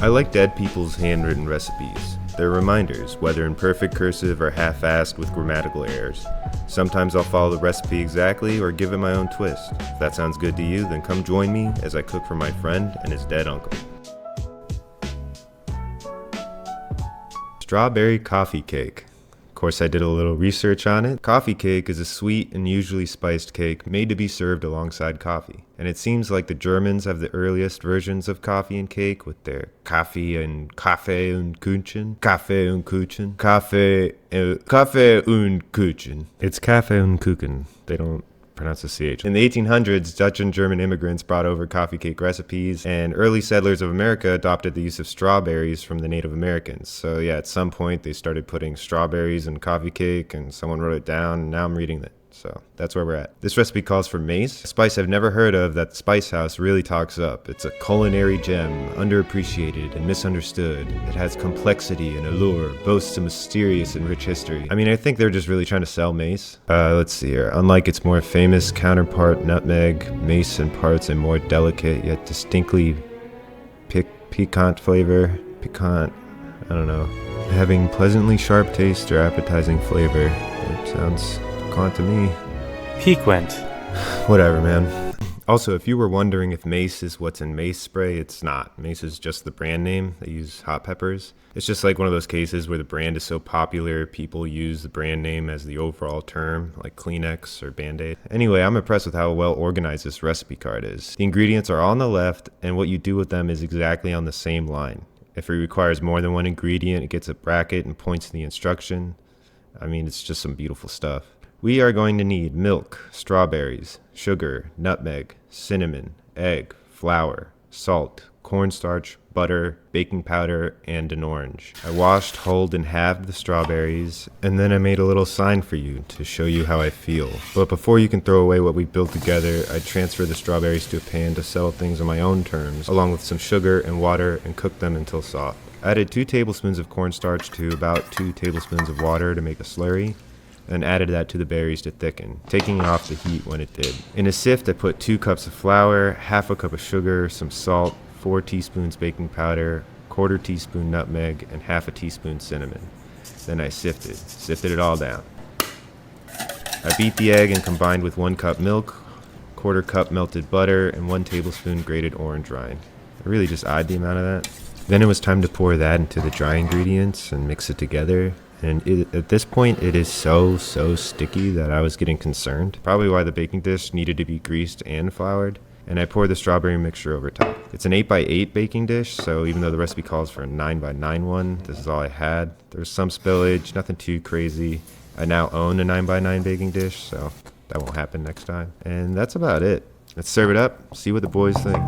I like dead people's handwritten recipes. They're reminders, whether in perfect cursive or half-assed with grammatical errors. Sometimes I'll follow the recipe exactly or give it my own twist. If that sounds good to you, then come join me as I cook for my friend and his dead uncle. Strawberry coffee cake. Of course, I did a little research on it. Coffee cake is a sweet and usually spiced cake made to be served alongside coffee. And it seems like the Germans have the earliest versions of coffee and cake with their Kaffee und Kuchen. It's Kaffee und Kuchen. They don't pronounce the CH. In the 1800s, Dutch and German immigrants brought over coffee cake recipes, and early settlers of America adopted the use of strawberries from the Native Americans. So yeah, at some point they started putting strawberries in coffee cake, and someone wrote it down, and now I'm reading it. So that's where we're at. This recipe calls for mace, a spice I've never heard of that Spice House really talks up. It's a culinary gem, underappreciated and misunderstood. It has complexity and allure, boasts a mysterious and rich history. I mean, I think they're just really trying to sell mace. Let's see here. Unlike its more famous counterpart, nutmeg, mace imparts a more delicate yet distinctly piquant flavor. Piquant, I don't know. Having pleasantly sharp taste or appetizing flavor. It sounds piquant to me. Piquant. Whatever, man. Also, if you were wondering if Mace is what's in Mace spray, it's not. Mace is just the brand name. They use hot peppers. It's just like one of those cases where the brand is so popular, people use the brand name as the overall term, like Kleenex or Band-Aid. Anyway, I'm impressed with how well organized this recipe card is. The ingredients are all on the left, and what you do with them is exactly on the same line. If it requires more than one ingredient, it gets a bracket and points to the instruction. I mean, it's just some beautiful stuff. We are going to need milk, strawberries, sugar, nutmeg, cinnamon, egg, flour, salt, cornstarch, butter, baking powder, and an orange. I washed, hulled, and halved the strawberries, and then I made a little sign for you to show you how I feel. But before you can throw away what we built together, I transferred the strawberries to a pan to settle things on my own terms, along with some sugar and water, and cooked them until soft. I added 2 tablespoons of cornstarch to about 2 tablespoons of water to make a slurry, and added that to the berries to thicken, taking it off the heat when it did. In a sift, I put 2 cups of flour, half a cup of sugar, some salt, 4 teaspoons baking powder, 1/4 teaspoon nutmeg, and half a teaspoon cinnamon. Then I sifted it all down. I beat the egg and combined with 1 cup milk, 1/4 cup melted butter, and 1 tablespoon grated orange rind. I really just eyed the amount of that. Then it was time to pour that into the dry ingredients and mix it together. And at this point, it is so sticky that I was getting concerned. Probably why the baking dish needed to be greased and floured. And I poured the strawberry mixture over top. It's an 8x8 baking dish, so even though the recipe calls for a 9x9 one, this is all I had. There's some spillage, nothing too crazy. I now own a 9x9 baking dish, so that won't happen next time. And that's about it. Let's serve it up, see what the boys think.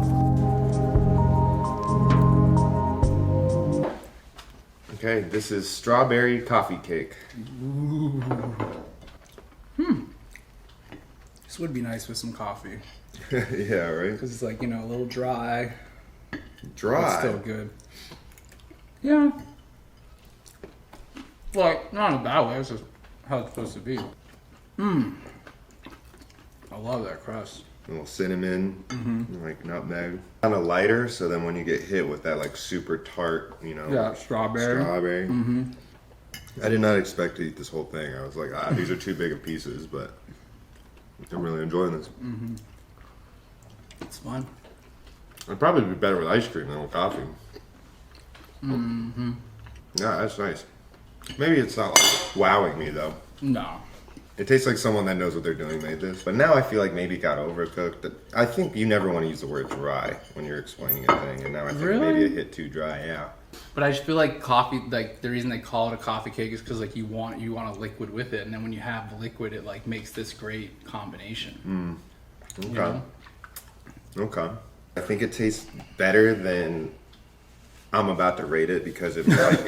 Okay, this is strawberry coffee cake. Ooh. This would be nice with some coffee. Yeah, right? Because it's like, a little dry. Dry? But still good. Yeah. Well, not in a bad way. It's just how it's supposed to be. I love that crust. A little cinnamon, like nutmeg. Kind of lighter, so then when you get hit with that like super tart, Yeah, strawberry. I did not expect to eat this whole thing. I was like, these are too big of pieces, but I'm really enjoying this. It's fun. It'd probably be better with ice cream than with coffee. Yeah, that's nice. Maybe it's not like wowing me though. No. It tastes like someone that knows what they're doing made this. But now I feel like maybe it got overcooked. I think you never want to use the word dry when you're explaining a thing. And now I think maybe it hit too dry, yeah. But I just feel like coffee, like the reason they call it a coffee cake is because like you want a liquid with it. And then when you have the liquid, it like makes this great combination. Okay. Okay. I think it tastes better than I'm about to rate it because it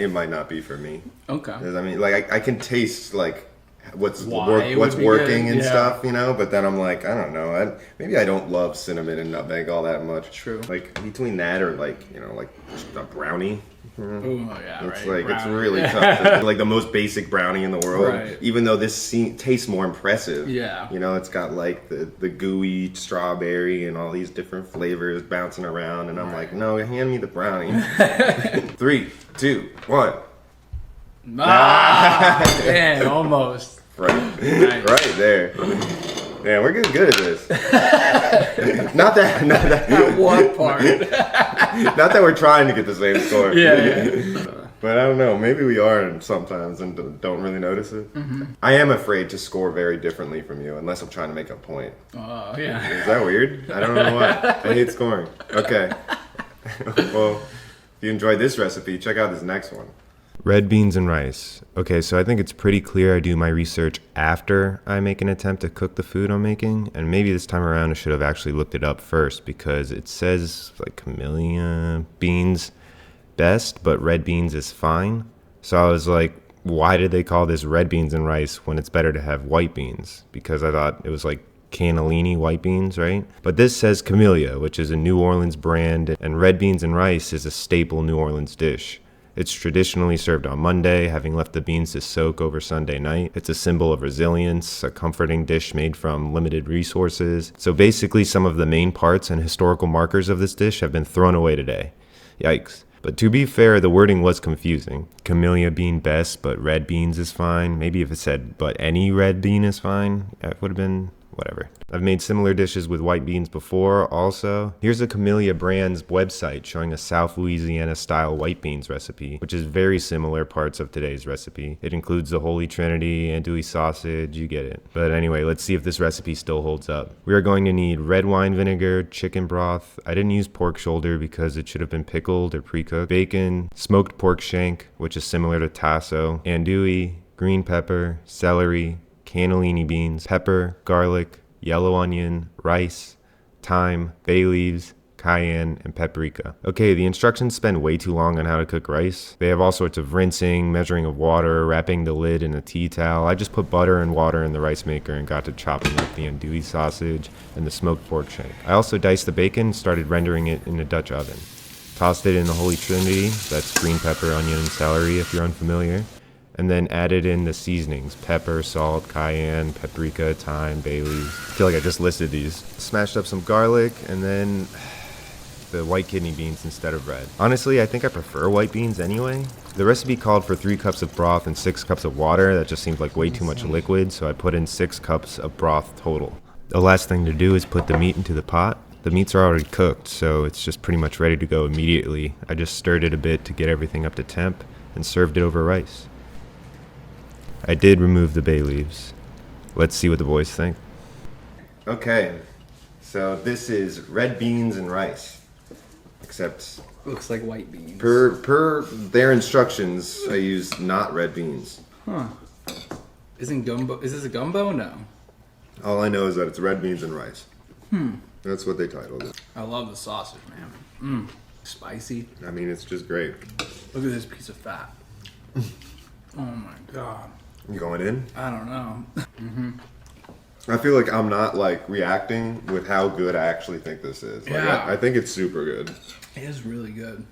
might not be for me. Okay. I mean, like I can taste like what's Why what's would be working good, and yeah. stuff, you know. But then I'm like, I don't know. Maybe I don't love cinnamon and nutmeg all that much. True. Like between that or like like a brownie. Oh yeah, It's right. like it's Brownie. really tough. Like the most basic brownie in the world. Right. Even though this tastes more impressive. Yeah. It's got like the gooey strawberry and all these different flavors bouncing around, and I'm like, no, hand me the brownie. 3, 2, 1. Man, almost. Right. Nice. Right there. Man, we're getting good at this. not that What part? not that we're trying to get the same score. Yeah. But I don't know. Maybe we are sometimes and don't really notice it. Mm-hmm. I am afraid to score very differently from you unless I'm trying to make a point. Oh yeah. Is that weird? I don't know why. I hate scoring. Okay. Well, if you enjoyed this recipe, check out this next one. Red beans and rice. Okay, so I think it's pretty clear I do my research after I make an attempt to cook the food I'm making. And maybe this time around I should have actually looked it up first because it says like Camellia Beans best, but red beans is fine. So I was like, why did they call this red beans and rice when it's better to have white beans? Because I thought it was like cannellini white beans, right? But this says Camellia, which is a New Orleans brand, and red beans and rice is a staple New Orleans dish. It's traditionally served on Monday, having left the beans to soak over Sunday night. It's a symbol of resilience, a comforting dish made from limited resources. So basically, some of the main parts and historical markers of this dish have been thrown away today. Yikes. But to be fair, the wording was confusing. Camellia bean best, but red beans is fine. Maybe if it said, but any red bean is fine, it would have been whatever. I've made similar dishes with white beans before also. Here's a Camellia brand's website showing a South Louisiana style white beans recipe, which is very similar parts of today's recipe. It includes the Holy Trinity, andouille sausage, you get it. But anyway, let's see if this recipe still holds up. We are going to need red wine vinegar, chicken broth. I didn't use pork shoulder because it should have been pickled or pre-cooked. Bacon, smoked pork shank, which is similar to tasso, andouille, green pepper, celery, cannellini beans, pepper, garlic, yellow onion, rice, thyme, bay leaves, cayenne, and paprika. Okay, the instructions spend way too long on how to cook rice. They have all sorts of rinsing, measuring of water, wrapping the lid in a tea towel. I just put butter and water in the rice maker and got to chopping up the andouille sausage and the smoked pork shank. I also diced the bacon and started rendering it in a Dutch oven. Tossed it in the Holy Trinity, that's green pepper, onion, and celery if you're unfamiliar. And then added in the seasonings, pepper, salt, cayenne, paprika, thyme, bay leaves. I feel like I just listed these. Smashed up some garlic and then the white kidney beans instead of red. Honestly, I think I prefer white beans anyway. The recipe called for 3 cups of broth and 6 cups of water. That just seemed like way too much liquid, so I put in 6 cups of broth total. The last thing to do is put the meat into the pot. The meats are already cooked, so it's just pretty much ready to go immediately. I just stirred it a bit to get everything up to temp and served it over rice. I did remove the bay leaves. Let's see what the boys think. Okay, so this is red beans and rice. Except Looks like white beans. per their instructions, I used not red beans. Huh. Is this a gumbo? No. All I know is that it's red beans and rice. That's what they titled it. I love the sausage, man. Spicy. I mean, it's just great. Look at this piece of fat. Oh my god. You going in? I don't know. I feel like I'm not like reacting with how good I actually think this is. Like, Yeah. I think it's super good. It is really good.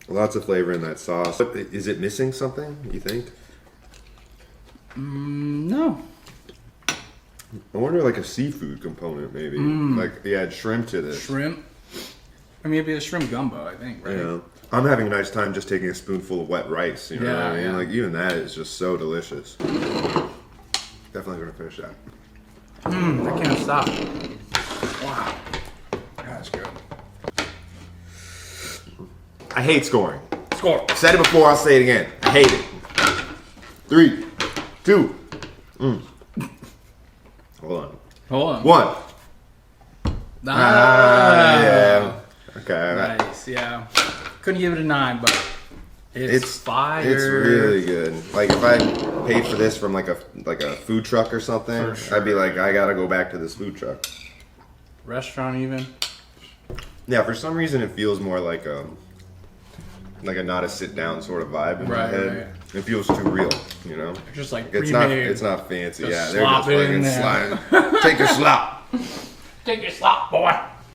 Lots of flavor in that sauce. But is it missing something, you think? No. I wonder like a seafood component maybe. Like you add shrimp to this. Shrimp. I mean, it'd be a shrimp gumbo, I think, right? Yeah. I'm having a nice time just taking a spoonful of wet rice. You know what I mean? Yeah. Like even that is just so delicious. Definitely gonna finish that. I can't stop. Wow. That's good. I hate scoring. Score. I've said it before, I'll say it again. I hate it. 3, 2. Hold on. Hold on. 1. Yeah. Okay. Nice, yeah. Couldn't give it a 9, but it's fire. It's really good. Like if I paid for this from like a food truck or something, For sure. I'd be like, I gotta go back to this food truck. Restaurant even. Yeah, for some reason it feels more like like a not a sit down sort of vibe in my Right, head. right. It feels too real, you know. Just like It's pre-made. not fancy. Just Yeah, they're slop just it in fucking there. sliding. Take your slop. Take your slop, boy.